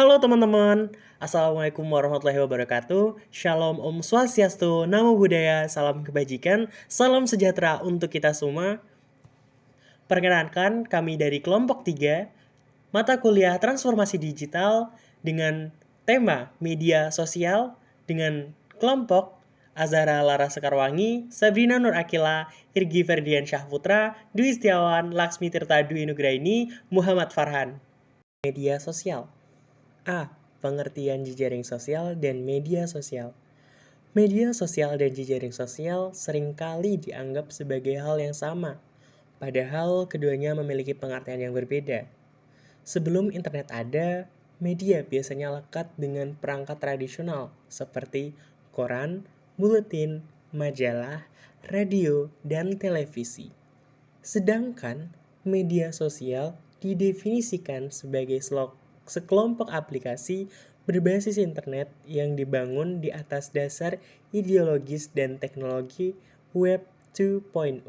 Halo teman-teman, Assalamualaikum warahmatullahi wabarakatuh. Shalom Om Swastiastu, Namo Buddhaya, salam kebajikan, salam sejahtera untuk kita semua. Perkenalkan, kami dari kelompok 3, mata kuliah transformasi digital dengan tema media sosial dengan kelompok Azhara Lara Sekarwangi, Sabrina Nur Akila, Irgi Ferdian Syahputra, Dwi Setiawan, Laksmi Tirta Dwi Nugraini, Muhammad Farhan. Media sosial. A. Pengertian jejaring sosial dan media sosial. Media sosial dan jejaring sosial seringkali dianggap sebagai hal yang sama, padahal keduanya memiliki pengertian yang berbeda. Sebelum internet ada, media biasanya lekat dengan perangkat tradisional seperti koran, buletin, majalah, radio, dan televisi. Sedangkan media sosial didefinisikan sebagai sekelompok aplikasi berbasis internet yang dibangun di atas dasar ideologis dan teknologi Web 2.0,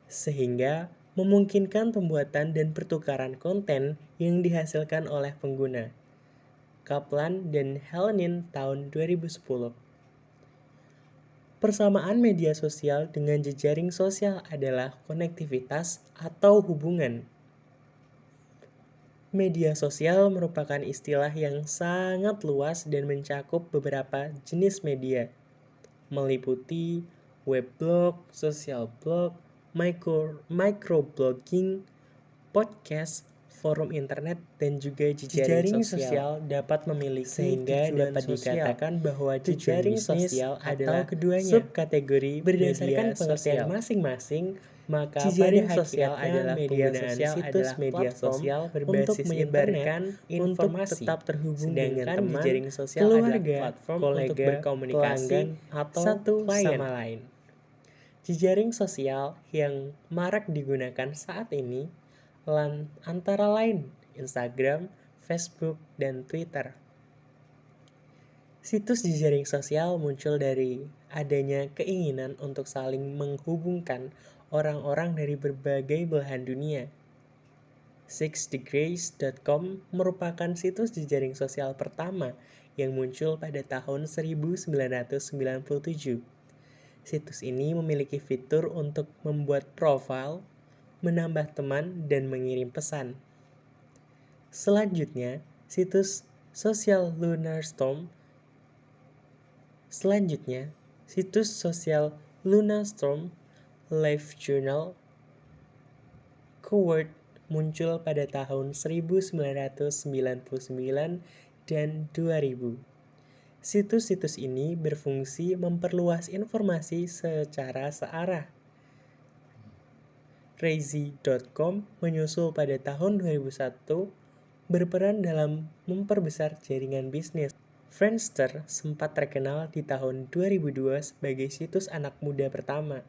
sehingga memungkinkan pembuatan dan pertukaran konten yang dihasilkan oleh pengguna. Kaplan dan Helenin tahun 2010. Persamaan media sosial dengan jejaring sosial adalah konektivitas atau hubungan. Media sosial merupakan istilah yang sangat luas dan mencakup beberapa jenis media, meliputi weblog, social blog, microblogging, podcast, forum internet, dan juga jejaring sosial dapat memiliki sehingga dapat dikatakan bahwa jejaring sosial adalah keduanya subkategori berdasarkan pengertian masing-masing. Maka jejaring sosial adalah media sosial situs media sosial berbasis menyebarkan informasi tetap terhubung dengan teman, jejaring sosial keluarga, platform kolega, untuk berkomunikasi atau satu sama lain. Jejaring sosial yang marak digunakan saat ini antara lain Instagram, Facebook, dan Twitter. Situs jejaring sosial muncul dari adanya keinginan untuk saling menghubungkan orang-orang dari berbagai belahan dunia. 6degrees.com merupakan situs jejaring sosial pertama yang muncul pada tahun 1997. Situs ini memiliki fitur untuk membuat profil, menambah teman, dan mengirim pesan. Selanjutnya, situs sosial Lunarstorm LiveJournal, Coward muncul pada tahun 1999 dan 2000. Situs-situs ini berfungsi memperluas informasi secara searah. Crazy.com menyusul pada tahun 2001 berperan dalam memperbesar jaringan bisnis. Friendster sempat terkenal di tahun 2002 sebagai situs anak muda pertama.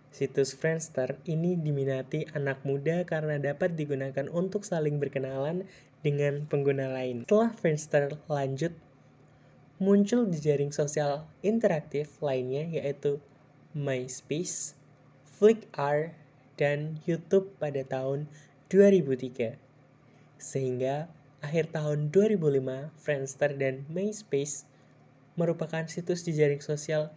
Situs Friendster ini diminati anak muda karena dapat digunakan untuk saling berkenalan dengan pengguna lain. Setelah Friendster lanjut, muncul jejaring sosial interaktif lainnya yaitu MySpace, Flickr, dan YouTube pada tahun 2003. Sehingga akhir tahun 2005, Friendster dan MySpace merupakan situs jejaring sosial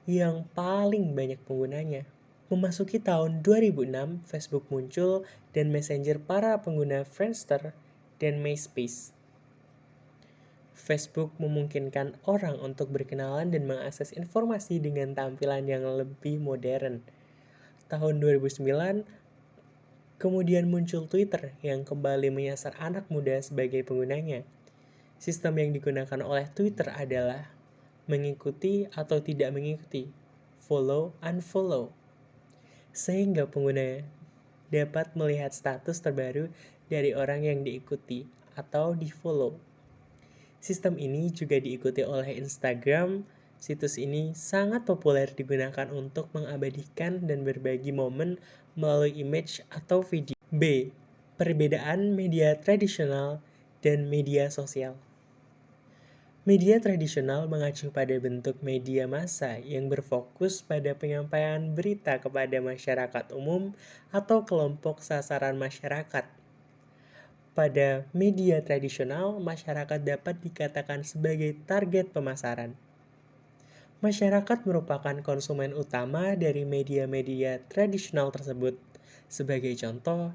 yang paling banyak penggunanya. Memasuki tahun 2006, Facebook muncul dan Messenger para pengguna Friendster dan MySpace. Facebook memungkinkan orang untuk berkenalan dan mengakses informasi dengan tampilan yang lebih modern. Tahun 2009, kemudian muncul Twitter yang kembali menyasar anak muda sebagai penggunanya. Sistem yang digunakan oleh Twitter adalah mengikuti atau tidak mengikuti, follow, unfollow, sehingga pengguna dapat melihat status terbaru dari orang yang diikuti atau di-follow. Sistem ini juga diikuti oleh Instagram. Situs ini sangat populer digunakan untuk mengabadikan dan berbagi momen melalui image atau video. B. Perbedaan media tradisional dan media sosial. Media tradisional mengacu pada bentuk media massa yang berfokus pada penyampaian berita kepada masyarakat umum atau kelompok sasaran masyarakat. pada media tradisional, masyarakat dapat dikatakan sebagai target pemasaran. Masyarakat merupakan konsumen utama dari media-media tradisional tersebut. Sebagai contoh,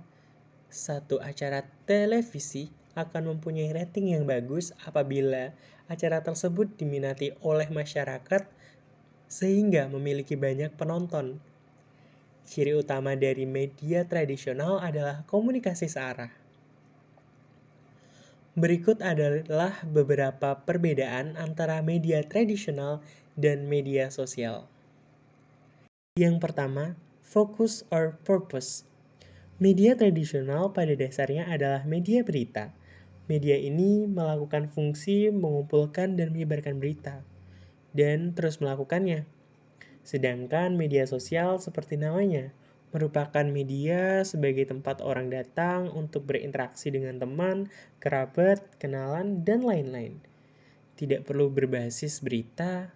satu acara televisi akan mempunyai rating yang bagus apabila acara tersebut diminati oleh masyarakat sehingga memiliki banyak penonton. Ciri utama dari media tradisional adalah komunikasi searah. Berikut adalah beberapa perbedaan antara media tradisional dan media sosial. Yang pertama, focus or purpose. Media tradisional pada dasarnya adalah media berita. Media ini melakukan fungsi mengumpulkan dan menyebarkan berita, dan terus melakukannya. Sedangkan media sosial seperti namanya, merupakan media sebagai tempat orang datang untuk berinteraksi dengan teman, kerabat, kenalan, dan lain-lain. Tidak perlu berbasis berita,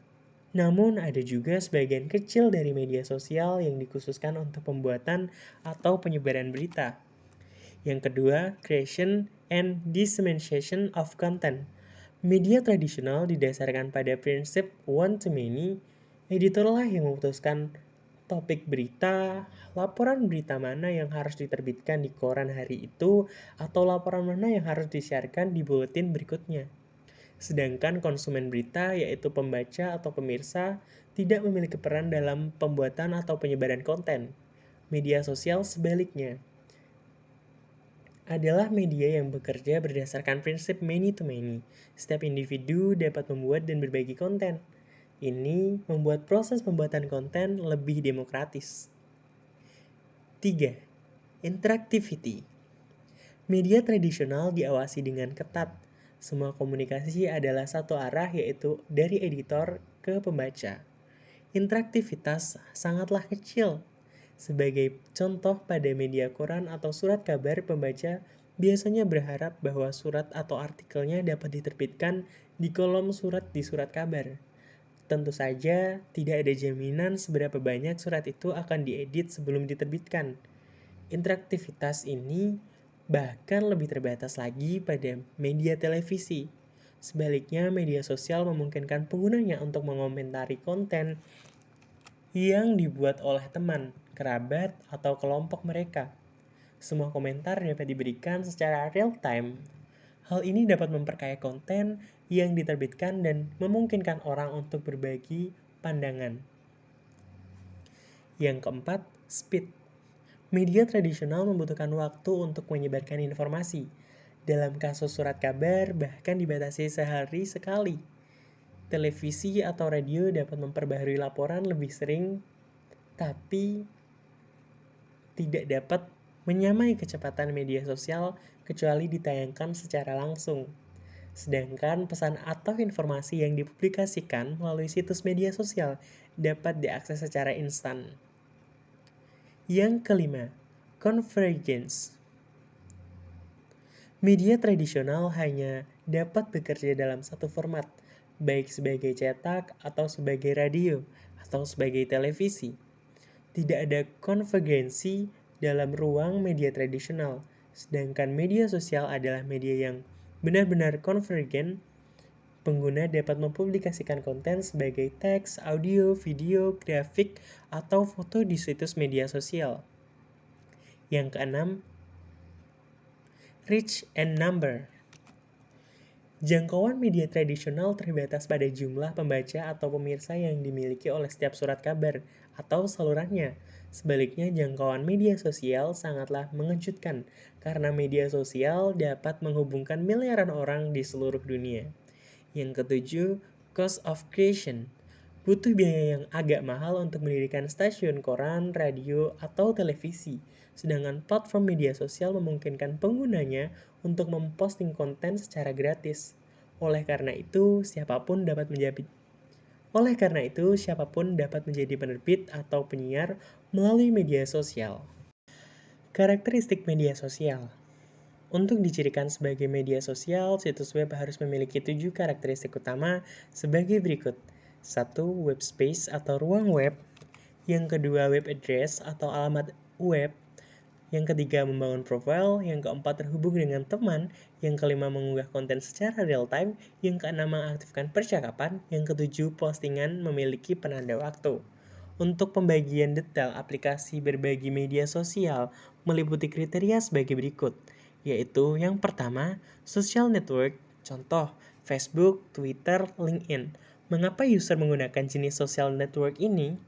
namun ada juga sebagian kecil dari media sosial yang dikhususkan untuk pembuatan atau penyebaran berita. Yang kedua, creation and dissemination of content. Media tradisional didasarkan pada prinsip one to many. Editorlah yang memutuskan topik berita, laporan berita mana yang harus diterbitkan di koran hari itu, atau laporan mana yang harus disiarkan di buletin berikutnya. Sedangkan konsumen berita, yaitu pembaca atau pemirsa, tidak memiliki peran dalam pembuatan atau penyebaran konten. Media sosial sebaliknya adalah media yang bekerja berdasarkan prinsip many to many. Setiap individu dapat membuat dan berbagi konten. Ini membuat proses pembuatan konten lebih demokratis. 3. Interactivity. Media tradisional diawasi dengan ketat. Semua komunikasi adalah satu arah, yaitu dari editor ke pembaca. Interaktivitas sangatlah kecil. Sebagai contoh, pada media koran atau surat kabar, pembaca biasanya berharap bahwa surat atau artikelnya dapat diterbitkan di kolom surat di surat kabar. Tentu saja, tidak ada jaminan seberapa banyak surat itu akan diedit sebelum diterbitkan. Interaktivitas ini bahkan lebih terbatas lagi pada media televisi. Sebaliknya, media sosial memungkinkan penggunanya untuk mengomentari konten yang dibuat oleh teman, kerabat, atau kelompok mereka. Semua komentar dapat diberikan secara real time. Hal ini dapat memperkaya konten yang diterbitkan dan memungkinkan orang untuk berbagi pandangan. Yang keempat, speed. Media tradisional membutuhkan waktu untuk menyebarkan informasi. Dalam kasus surat kabar, bahkan dibatasi sehari sekali. Televisi atau radio dapat memperbaharui laporan lebih sering, tapi tidak dapat menyamai kecepatan media sosial kecuali ditayangkan secara langsung. Sedangkan pesan atau informasi yang dipublikasikan melalui situs media sosial dapat diakses secara instan. Yang kelima, convergence. Media tradisional hanya dapat bekerja dalam satu format, baik sebagai cetak atau sebagai radio atau sebagai televisi. Tidak ada konvergensi dalam ruang media tradisional, sedangkan media sosial adalah media yang benar-benar konvergen. Pengguna dapat mempublikasikan konten sebagai teks, audio, video, grafik, atau foto di situs media sosial. Yang keenam, reach and number. Jangkauan media tradisional terbatas pada jumlah pembaca atau pemirsa yang dimiliki oleh setiap surat kabar atau salurannya. Sebaliknya, jangkauan media sosial sangatlah mengejutkan karena media sosial dapat menghubungkan miliaran orang di seluruh dunia. Yang ketujuh, cost of creation. Butuh biaya yang agak mahal untuk mendirikan stasiun koran, radio, atau televisi. Sedangkan platform media sosial memungkinkan penggunanya untuk memposting konten secara gratis. Oleh karena itu, siapapun dapat menjadi penerbit atau penyiar melalui media sosial. Karakteristik media sosial. Untuk dicirikan sebagai media sosial, situs web harus memiliki 7 karakteristik utama sebagai berikut. 1. Web space atau ruang web. Yang kedua, web address atau alamat web. Yang ketiga, membangun profil. Yang keempat, terhubung dengan teman. Yang kelima, mengunggah konten secara real time. Yang keenam, mengaktifkan percakapan. Yang ketujuh, postingan memiliki penanda waktu. Untuk pembagian detail aplikasi berbagi media sosial meliputi kriteria sebagai berikut, yaitu yang pertama, social network, contoh Facebook, Twitter, LinkedIn. Mengapa user menggunakan jenis social network ini?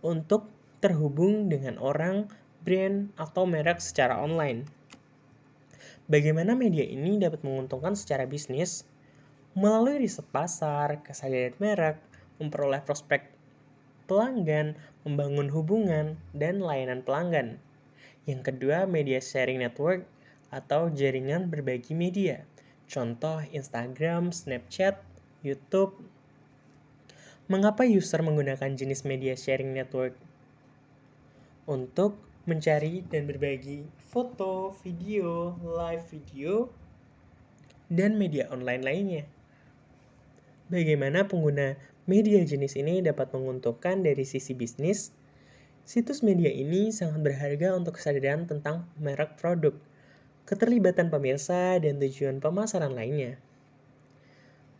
Untuk terhubung dengan orang, brand, atau merek secara online. Bagaimana media ini dapat menguntungkan secara bisnis? Melalui riset pasar, kesadaran merek, memperoleh prospek pelanggan, membangun hubungan, dan layanan pelanggan. Yang kedua, media sharing network atau jaringan berbagi media. Contoh Instagram, Snapchat, YouTube. Mengapa user menggunakan jenis media sharing network? Untuk mencari dan berbagi foto, video, live video, dan media online lainnya. Bagaimana pengguna media jenis ini dapat menguntungkan dari sisi bisnis? Situs media ini sangat berharga untuk kesadaran tentang merek produk, keterlibatan pemirsa, dan tujuan pemasaran lainnya.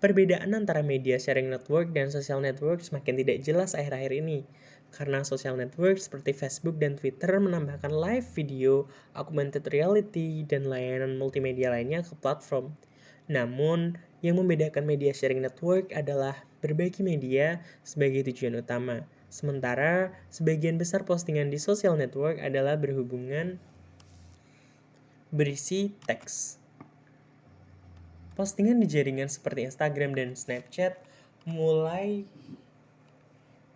Perbedaan antara media sharing network dan social network semakin tidak jelas akhir-akhir ini, karena social network seperti Facebook dan Twitter menambahkan live video, augmented reality, dan layanan multimedia lainnya ke platform. Namun, yang membedakan media sharing network adalah berbagi media sebagai tujuan utama, sementara sebagian besar postingan di social network adalah berhubungan berisi teks. Postingan di jaringan seperti Instagram dan Snapchat mulai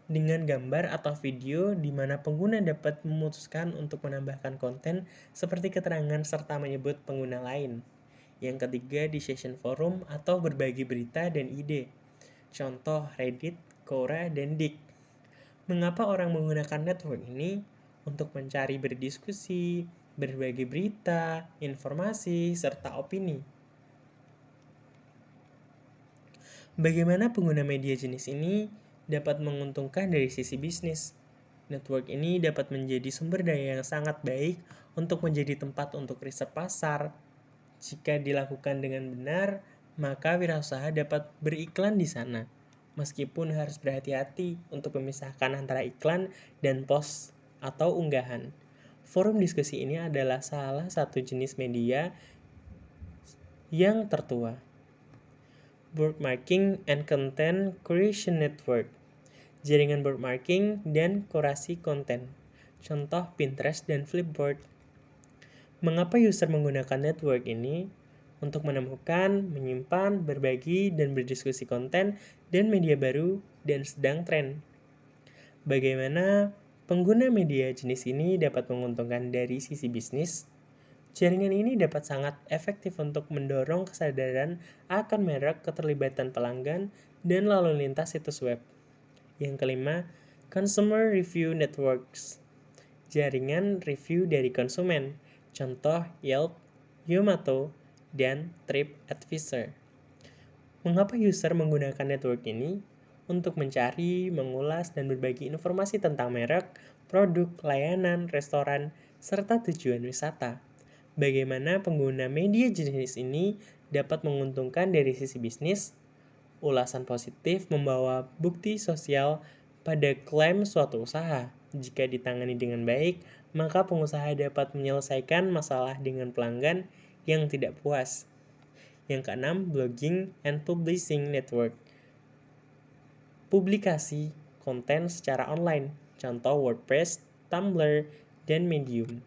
dengan gambar atau video di mana pengguna dapat memutuskan untuk menambahkan konten seperti keterangan serta menyebut pengguna lain. Yang ketiga, di session forum atau berbagi berita dan ide. Contoh Reddit, Quora, dan Dik. Mengapa orang menggunakan network ini? Untuk mencari berdiskusi, berbagi berita, informasi, serta opini. Bagaimana pengguna media jenis ini dapat menguntungkan dari sisi bisnis? Network ini dapat menjadi sumber daya yang sangat baik untuk menjadi tempat untuk riset pasar. Jika dilakukan dengan benar, maka wirausaha dapat beriklan di sana. Meskipun harus berhati-hati untuk memisahkan antara iklan dan post atau unggahan. Forum diskusi ini adalah salah satu jenis media yang tertua. Bookmarking and Content Creation Network, jaringan bookmarking dan kurasi konten. Contoh Pinterest dan Flipboard. Mengapa user menggunakan network ini? Untuk menemukan, menyimpan, berbagi, dan berdiskusi konten dan media baru dan sedang tren. Bagaimana pengguna media jenis ini dapat menguntungkan dari sisi bisnis? Jaringan ini dapat sangat efektif untuk mendorong kesadaran akan merek, keterlibatan pelanggan, dan lalu lintas situs web. Yang kelima, Consumer Review Networks, jaringan review dari konsumen, contoh Yelp, Yomato, dan TripAdvisor. Mengapa user menggunakan network ini? Untuk mencari, mengulas, dan berbagi informasi tentang merek, produk, layanan, restoran, serta tujuan wisata. Bagaimana pengguna media jenis ini dapat menguntungkan dari sisi bisnis? Ulasan positif membawa bukti sosial pada klaim suatu usaha. Jika ditangani dengan baik, maka pengusaha dapat menyelesaikan masalah dengan pelanggan yang tidak puas. Yang keenam, blogging and publishing network. Publikasi konten secara online, contoh WordPress, Tumblr, dan Medium.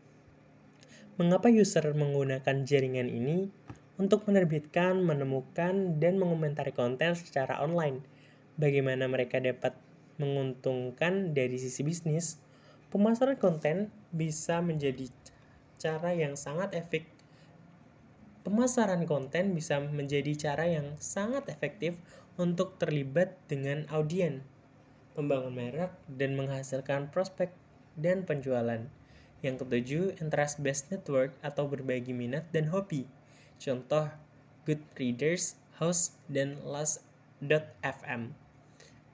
Mengapa user menggunakan jaringan ini? Untuk menerbitkan, menemukan, dan mengomentari konten secara online. Bagaimana mereka dapat menguntungkan dari sisi bisnis? Pemasaran konten bisa menjadi cara yang sangat efektif. Pemasaran konten bisa menjadi cara yang sangat efektif untuk terlibat dengan audiens, membangun merek, dan menghasilkan prospek dan penjualan. Yang ketujuh, interest-based network atau berbagi minat dan hobi. Contoh, Goodreads, Host, dan Last.fm.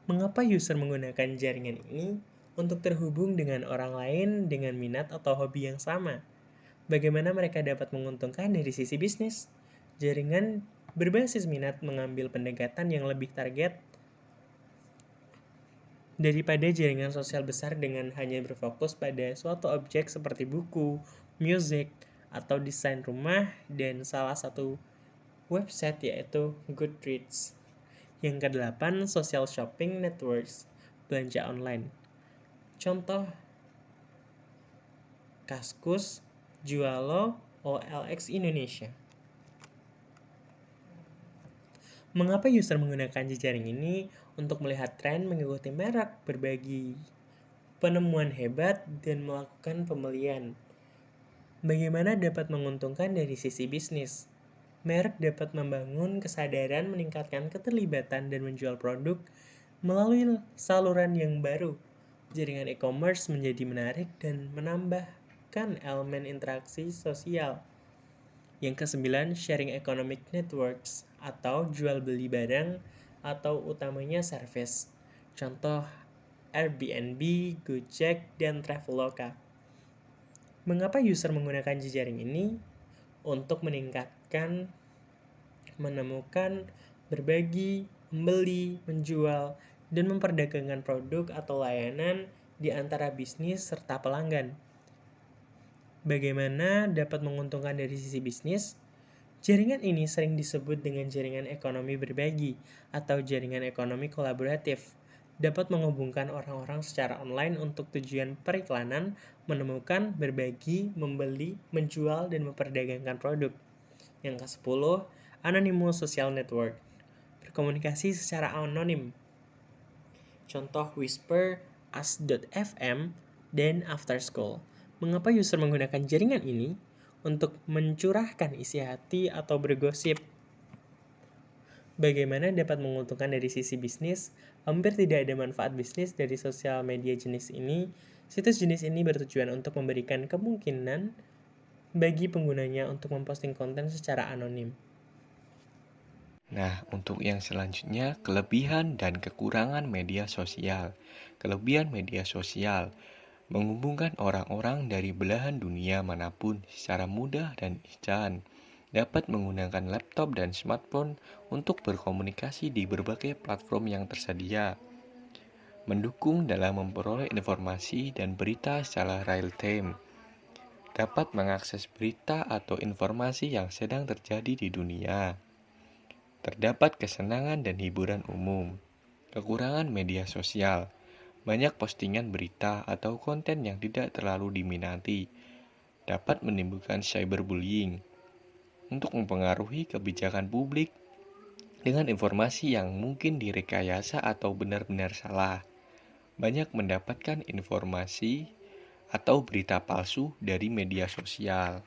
Mengapa user menggunakan jaringan ini? Untuk terhubung dengan orang lain dengan minat atau hobi yang sama. Bagaimana mereka dapat menguntungkan dari sisi bisnis? Jaringan berbasis minat mengambil pendekatan yang lebih target daripada jaringan sosial besar dengan hanya berfokus pada suatu objek seperti buku, musik, atau desain rumah, dan salah satu website yaitu Goodreads. Yang kedelapan, social shopping networks, belanja online. Contoh, Kaskus, Jualo, OLX Indonesia. Mengapa user menggunakan jejaring ini? Untuk melihat tren, mengikuti merek, berbagi penemuan hebat, dan melakukan pembelian. Bagaimana dapat menguntungkan dari sisi bisnis? Merek dapat membangun kesadaran, meningkatkan keterlibatan, dan menjual produk melalui saluran yang baru. Jaringan e-commerce menjadi menarik dan menambahkan elemen interaksi sosial. Yang kesembilan, sharing economic networks atau jual beli barang atau utamanya service. Contoh Airbnb, Gojek, dan Traveloka. Mengapa user menggunakan jejaring ini? Untuk meningkatkan, menemukan, berbagi, membeli, menjual, dan memperdagangkan produk atau layanan di antara bisnis serta pelanggan. Bagaimana dapat menguntungkan dari sisi bisnis? Jaringan ini sering disebut dengan jaringan ekonomi berbagi atau jaringan ekonomi kolaboratif. Dapat menghubungkan orang-orang secara online untuk tujuan periklanan, menemukan, berbagi, membeli, menjual, dan memperdagangkan produk. Yang ke-10, Anonymous Social Network. Berkomunikasi secara anonim. Contoh Whisper, Ask.fm, dan After School. Mengapa user menggunakan jaringan ini? Untuk mencurahkan isi hati atau bergosip. Bagaimana dapat menguntungkan dari sisi bisnis? Hampir tidak ada manfaat bisnis dari sosial media jenis ini. Situs jenis ini bertujuan untuk memberikan kemungkinan bagi penggunanya untuk memposting konten secara anonim. Nah, untuk yang selanjutnya, kelebihan dan kekurangan media sosial. Kelebihan media sosial menghubungkan orang-orang dari belahan dunia manapun secara mudah dan instan. Dapat menggunakan laptop dan smartphone untuk berkomunikasi di berbagai platform yang tersedia. Mendukung dalam memperoleh informasi dan berita secara real time. Dapat mengakses berita atau informasi yang sedang terjadi di dunia. Terdapat kesenangan dan hiburan umum. Kekurangan media sosial. Banyak postingan berita atau konten yang tidak terlalu diminati. Dapat menimbulkan cyberbullying. Untuk mempengaruhi kebijakan publik dengan informasi yang mungkin direkayasa atau benar-benar salah. Banyak mendapatkan informasi atau berita palsu dari media sosial.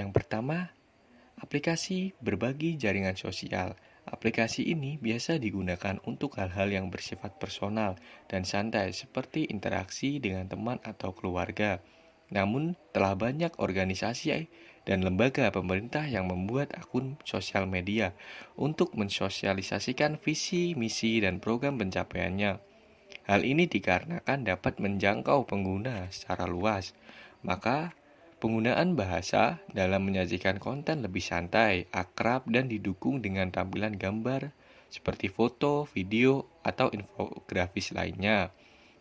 Yang pertama, aplikasi berbagi jaringan sosial. Aplikasi ini biasa digunakan untuk hal-hal yang bersifat personal dan santai seperti interaksi dengan teman atau keluarga. Namun, telah banyak organisasi dan lembaga pemerintah yang membuat akun sosial media untuk mensosialisasikan visi, misi, dan program pencapaiannya. Hal ini dikarenakan dapat menjangkau pengguna secara luas. Maka, penggunaan bahasa dalam menyajikan konten lebih santai, akrab, dan didukung dengan tampilan gambar seperti foto, video, atau infografis lainnya.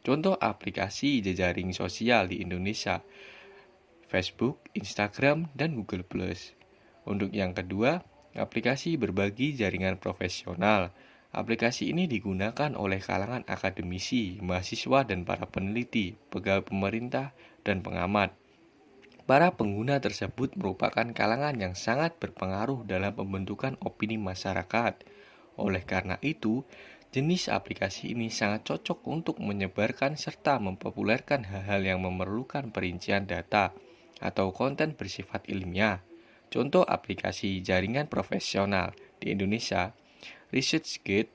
Contoh aplikasi jejaring sosial di Indonesia, Facebook, Instagram, dan Google+. Untuk yang kedua, aplikasi berbagi jaringan profesional. Aplikasi ini digunakan oleh kalangan akademisi, mahasiswa, dan para peneliti, pegawai pemerintah, dan pengamat. Para pengguna tersebut merupakan kalangan yang sangat berpengaruh dalam pembentukan opini masyarakat. Oleh karena itu, jenis aplikasi ini sangat cocok untuk menyebarkan serta mempopulerkan hal-hal yang memerlukan perincian data atau konten bersifat ilmiah. Contoh aplikasi jaringan profesional di Indonesia ResearchGate.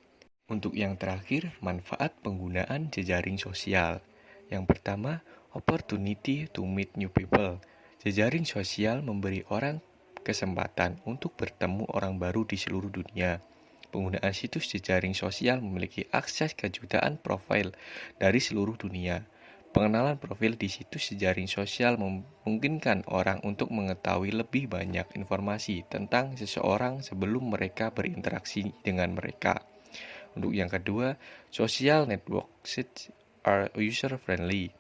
Untuk yang terakhir, manfaat penggunaan jejaring sosial. Yang pertama, opportunity to meet new people. Jejaring sosial memberi orang kesempatan untuk bertemu orang baru di seluruh dunia. Penggunaan situs jejaring sosial memiliki akses ke jutaan profil dari seluruh dunia. Pengenalan profil di situs jejaring sosial memungkinkan orang untuk mengetahui lebih banyak informasi tentang seseorang sebelum mereka berinteraksi dengan mereka. Untuk yang kedua, social networks are user-friendly.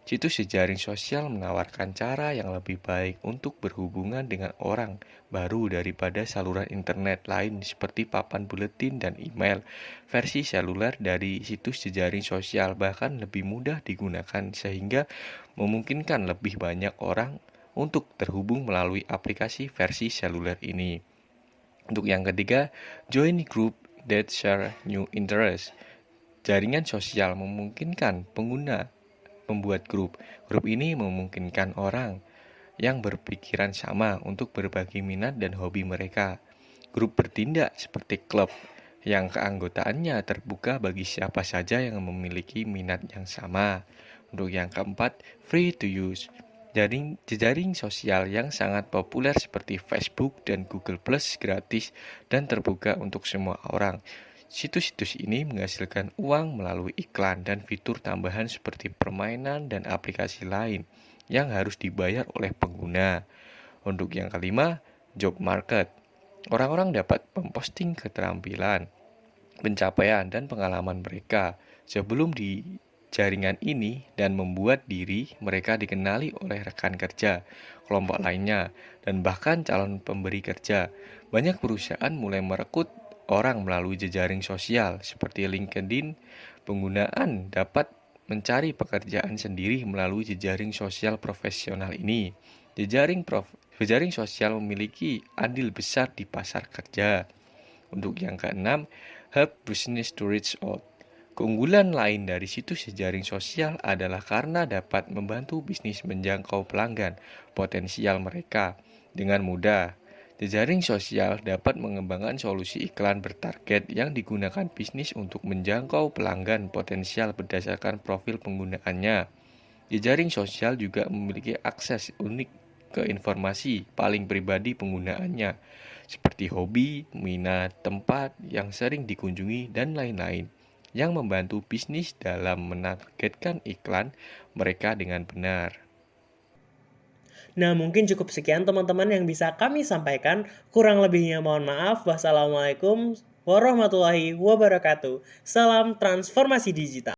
Situs jejaring sosial menawarkan cara yang lebih baik untuk berhubungan dengan orang baru daripada saluran internet lain seperti papan buletin dan email. Versi seluler dari situs jejaring sosial bahkan lebih mudah digunakan sehingga memungkinkan lebih banyak orang untuk terhubung melalui aplikasi versi seluler ini. Untuk yang ketiga, join group that share new interests. Jaringan sosial memungkinkan pengguna membuat grup. Grup ini memungkinkan orang yang berpikiran sama untuk berbagi minat dan hobi mereka. Grup bertindak seperti klub yang keanggotaannya terbuka bagi siapa saja yang memiliki minat yang sama. Untuk yang keempat, free to use. Jejaring sosial yang sangat populer seperti Facebook dan Google Plus gratis dan terbuka untuk semua orang. Situs-situs ini menghasilkan uang melalui iklan dan fitur tambahan seperti permainan dan aplikasi lain yang harus dibayar oleh pengguna. Untuk yang kelima, job market. Orang-orang dapat memposting keterampilan, pencapaian, dan pengalaman mereka sebelum di jaringan ini dan membuat diri mereka dikenali oleh rekan kerja, kelompok lainnya, dan bahkan calon pemberi kerja. Banyak perusahaan mulai merekrut orang melalui jejaring sosial seperti LinkedIn. Penggunaan dapat mencari pekerjaan sendiri melalui jejaring sosial profesional ini. Jejaring sosial memiliki andil besar di pasar kerja. Untuk yang keenam, help business to reach out. Keunggulan lain dari situs jejaring sosial adalah karena dapat membantu bisnis menjangkau pelanggan potensial mereka dengan mudah. Jejaring sosial dapat mengembangkan solusi iklan bertarget yang digunakan bisnis untuk menjangkau pelanggan potensial berdasarkan profil penggunaannya. Jejaring sosial juga memiliki akses unik ke informasi paling pribadi penggunaannya, seperti hobi, minat, tempat yang sering dikunjungi, dan lain-lain, yang membantu bisnis dalam menargetkan iklan mereka dengan benar. Nah, mungkin cukup sekian teman-teman yang bisa kami sampaikan. Kurang lebihnya mohon maaf. Wassalamualaikum warahmatullahi wabarakatuh. Salam transformasi digital.